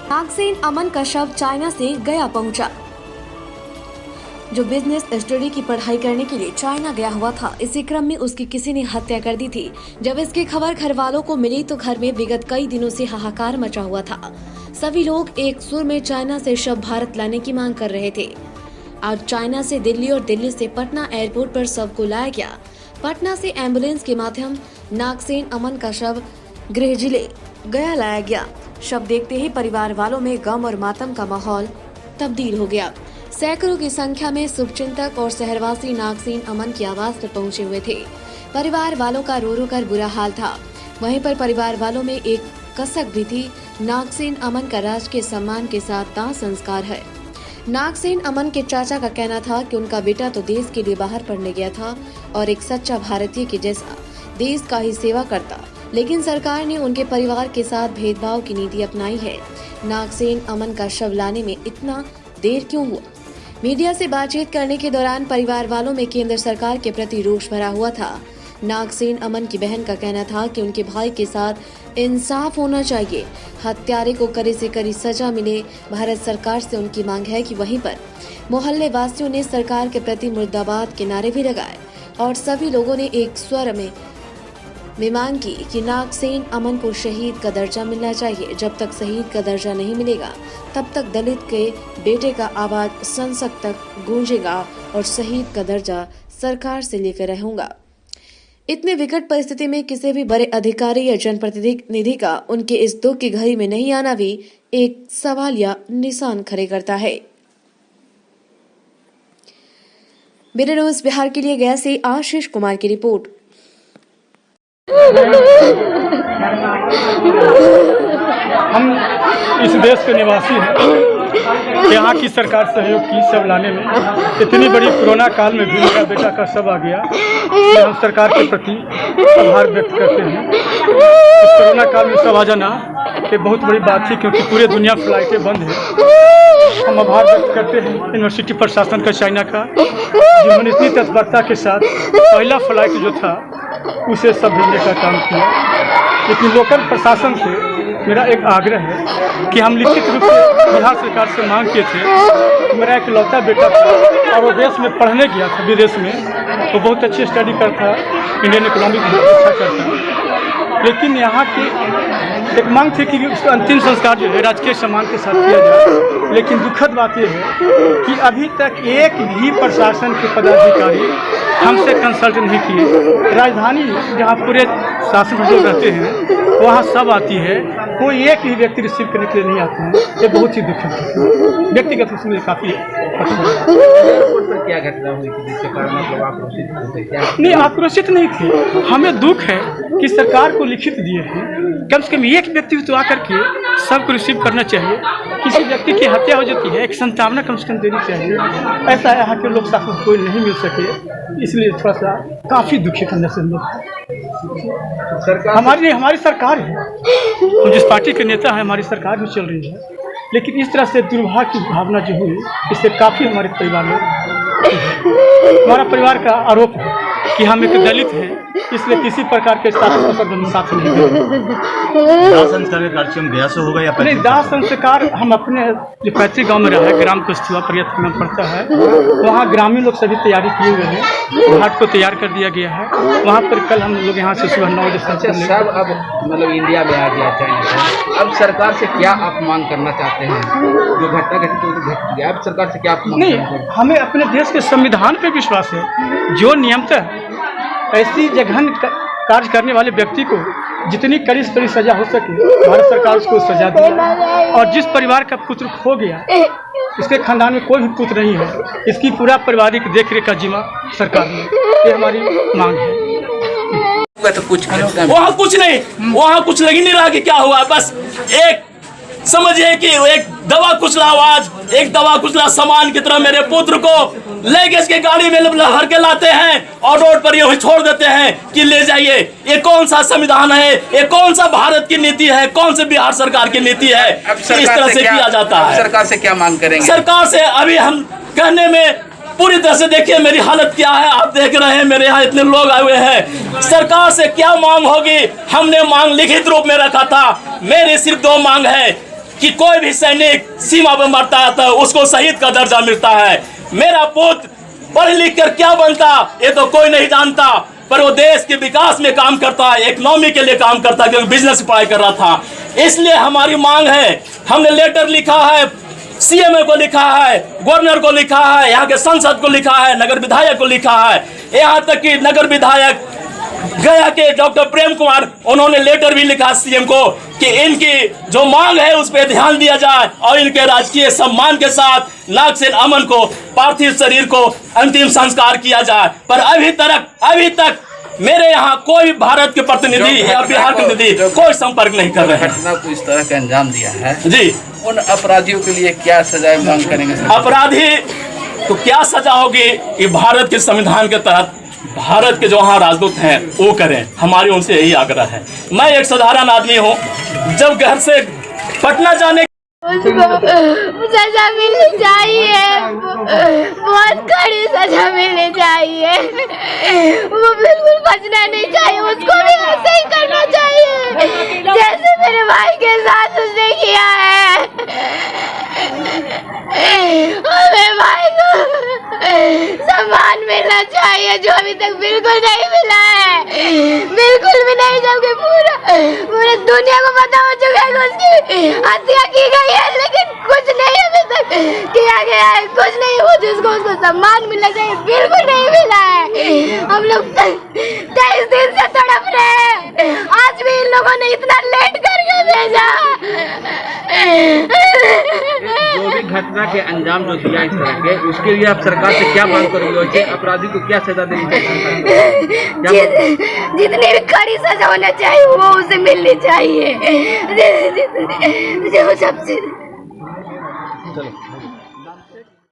नागसेन अमन का शव चाइना से गया पहुंचा। जो बिजनेस स्टडी की पढ़ाई करने के लिए चाइना गया हुआ था, इसी क्रम में उसकी किसी ने हत्या कर दी थी। जब इसकी खबर घर वालों को मिली तो घर में विगत कई दिनों से हाहाकार मचा हुआ था। सभी लोग एक सुर में चाइना से शव भारत लाने की मांग कर रहे थे। आज चाइना से दिल्ली और दिल्ली से पटना एयरपोर्ट पर शव को लाया गया। पटना से एम्बुलेंस के माध्यम नागसेन अमन का शव गृह जिले गया लाया गया। शव देखते ही परिवार वालों में गम और मातम का माहौल तब्दील हो गया। सैकड़ों की संख्या में शुभचिंतक और शहरवासी नागसेन अमन की आवाज पर पहुंचे हुए थे। परिवार वालों का रो रो कर बुरा हाल था। वहीं पर परिवार वालों में एक कसक भी थी। नागसेन अमन का राजकीय सम्मान के साथ दाह संस्कार है। नागसेन अमन के चाचा का कहना था कि उनका बेटा तो देश के लिए बाहर पढ़ने गया था और एक सच्चा भारतीय के जैसा देश का ही सेवा करता, लेकिन सरकार ने उनके परिवार के साथ भेदभाव की नीति अपनाई है। नागसेन अमन का शव लाने में इतना देर क्यों हुआ? मीडिया से बातचीत करने के दौरान परिवार वालों में केंद्र सरकार के प्रति रोष भरा हुआ था। नागसेन अमन की बहन का कहना था कि उनके भाई के साथ इंसाफ होना चाहिए, हत्यारे को कड़ी से कड़ी सजा मिले। भारत सरकार से उनकी मांग है कि वहीं पर मोहल्ले वासियों ने सरकार के प्रति मुर्दाबाद के नारे भी लगाए और सभी लोगों ने एक स्वर में मांग की कि नागसेन अमन को शहीद का दर्जा मिलना चाहिए। जब तक शहीद का दर्जा नहीं मिलेगा तब तक दलित के बेटे का आवाज संसद तक गूंजेगा और शहीद का दर्जा सरकार से लेकर रहूंगा। इतने विकट परिस्थिति में किसी भी बड़े अधिकारी या जनप्रतिनिधि का उनके इस दुख की घड़ी में नहीं आना भी एक सवाल या निशान खड़े करता है। ब्यूरो न्यूज़ बिहार के लिए गया से आशीष कुमार की रिपोर्ट। हम इस देश के निवासी हैं। यहाँ की सरकार सहयोग की शव लाने में। इतनी बड़ी कोरोना काल में भी मेरा बेटा का शव आ गया, तो हम सरकार के प्रति आभार व्यक्त करते हैं। इस कोरोना काल में शव आ जाना ये बहुत बड़ी बात थी, क्योंकि पूरी दुनिया फ्लाइटें बंद है। हम आभार व्यक्त करते हैं यूनिवर्सिटी प्रशासन का, चाइना का, जिन्होंने इतनी तत्परता के साथ पहला फ्लाइट जो था उसे सब भेजने का काम किया। लेकिन लोकल प्रशासन से मेरा एक आग्रह है कि हम लिखित रूप से बिहार सरकार से मांग किए थे। मेरा एक लौता बेटा था और वो देश में पढ़ने गया था, विदेश में, तो बहुत अच्छी स्टडी करता, इंडियन इकोनॉमिक बहुत अच्छा करता। लेकिन यहाँ की एक मांग थी कि उसका अंतिम संस्कार जो है राजकीय सम्मान के साथ किया जाए। लेकिन दुखद बात यह है कि अभी तक एक भी प्रशासन के पदाधिकारी हमसे कंसल्ट नहीं किए। राजधानी जहाँ पूरे शासन लोग रहते हैं वहाँ सब आती है, कोई एक भी व्यक्ति रिसीव करने के लिए नहीं आते हैं। ये बहुत ही दुखद है। व्यक्तिगत रूप से मुझे काफ़ी क्या घटना हुई थी जिसके कारण मतलब आक्रोशित थे? क्या नहीं, आक्रोशित नहीं थे। हमें दुख है कि सरकार को लिखित दिए हैं, कम से कम एक व्यक्ति तो आकर के सबको रिसीव करना चाहिए। किसी व्यक्ति की हत्या हो जाती है, एक संतावना कम से कम देनी चाहिए। ऐसा यहाँ के लोग शासन कोई नहीं मिल सके, इसलिए थोड़ा सा काफ़ी दुखित अंदर से हमारी सरकार है। हम जिस पार्टी के नेता हैं, हमारी सरकार भी चल रही है, लेकिन इस तरह से दुर्भाग्य की भावना जो हुई, इससे काफ़ी हमारे परिवार में, हमारा परिवार का आरोप है कि हम एक दलित हैं, इसलिए किसी प्रकार के साथ नहीं देंगे। दाह संस्कार का कार्यक्रम गया से होगा या नहीं? दाह संस्कार हम अपने जो पैतृक गाँव में रहा है, ग्राम कस्तूआ पर्यटन में पड़ता है, वहाँ ग्रामीण लोग सभी तैयारी किए हुए हैं। घाट को तैयार कर दिया गया है। वहाँ पर कल हम लोग यहाँ से सुबह 9 बजे सब अब मतलब इंडिया में आ गया चाइना से। अब सरकार से क्या आप मांग करना चाहते हैं? जो घटना घटित तो घट गया, अब सरकार से क्या आप मांग नहीं, हमें अपने देश के संविधान पे विश्वास है। जो नियमतः ऐसी जघन्य कार्य करने वाले व्यक्ति को जितनी कड़ी से कड़ी सजा हो सके, भारत सरकार उसको सजा दी। और जिस परिवार का पुत्र खो गया, इसके खानदान में कोई भी पुत्र नहीं है, इसकी पूरा पारिवारिक देखरेख का जिम्मा सरकार ने, ये हमारी मांग है। तो कुछ वहाँ कुछ नहीं, वहाँ कुछ लग ही नहीं रहा कि क्या हुआ। बस एक समझिए कि एक दवा कुचला आवाज, एक दवा कुचला सामान की तरह मेरे पुत्र को लेगेज के गाड़ी में भर के लाते हैं और रोड पर ये छोड़ देते हैं कि ले जाइए। ये कौन सा संविधान है? ये कौन सा भारत की नीति है? कौन से बिहार सरकार की नीति है? इस तरह से किया जाता है। सरकार से क्या मांग करेंगे? सरकार से अभी हम कहने में पूरी तरह से, देखिए मेरी हालत क्या है, आप देख रहे हैं, मेरे यहाँ इतने लोग आए हुए हैं। सरकार से क्या मांग होगी? हमने मांग लिखित रूप में रखा था। मेरी सिर्फ 2 मांग है। कि कोई भी सैनिक सीमा पर मरता है तो उसको शहीद का दर्जा मिलता है। मेरा पुत्र पढ़ लिख कर क्या बनता ये तो कोई नहीं जानता, पर वो देश के विकास में काम करता है, इकोनॉमी के लिए काम करता है, क्योंकि बिजनेस पढ़ाई कर रहा था। इसलिए हमारी मांग है, हमने लेटर लिखा है, सीएमए को लिखा है, गवर्नर को लिखा है, यहाँ के सांसद को लिखा है, नगर विधायक को लिखा है, यहाँ तक कि नगर विधायक गया के डॉक्टर प्रेम कुमार, उन्होंने लेटर भी लिखा सीएम को कि इनकी जो मांग है उस पर ध्यान दिया जाए और इनके राजकीय सम्मान के साथ नागसेन अमन को पार्थिव शरीर को अंतिम संस्कार किया जाए। पर अभी तक मेरे यहाँ कोई भारत के प्रतिनिधि या बिहार के प्रतिनिधि कोई संपर्क नहीं कर रहे हैं। घटना को इस तरह का अंजाम दिया है जी, उन अपराधियों के लिए क्या सजाएं मांग करेंगे? अपराधी तो क्या सजा होगी ये भारत के संविधान के तहत भारत के जो वहाँ राजदूत हैं वो करें, हमारी उनसे यही आग्रह है। मैं एक साधारण आदमी हूँ, जब घर से पटना जाने उसको सजा मिलनी चाहिए, बहुत कड़ी सजा मिलनी चाहिए। वो बिल्कुल बचना नहीं चाहिए, उसको भी ऐसे ही करना चाहिए जैसे मेरे भाई के साथ उसने किया है। मेरे भाई को सम्मान मिलना चाहिए जो अभी तक बिल्कुल नहीं मिला है, बिल्कुल भी नहीं, जबकि पूरे दुनिया को पता हो चुका है कि उसकी हत्या की गई है, लेकिन कुछ नहीं अभी तक किया गया है, कुछ नहीं हो जिसको उसको सम्मान मिलना चाहिए, बिल्कुल नहीं मिला है। हम लोग 23 दिन से तड़प रहे हैं, आज भी इन लोगों ने इतना लेट करके भेजा। जो भी घटना के अंजाम जो दिया इस तरह के, उसके लिए आप सरकार से क्या मांग करोगे? अपराधी को क्या सजा देनी चाहिए? जितनी भी कड़ी सजा होना चाहिए वो उसे मिलनी चाहिए। जो सबसे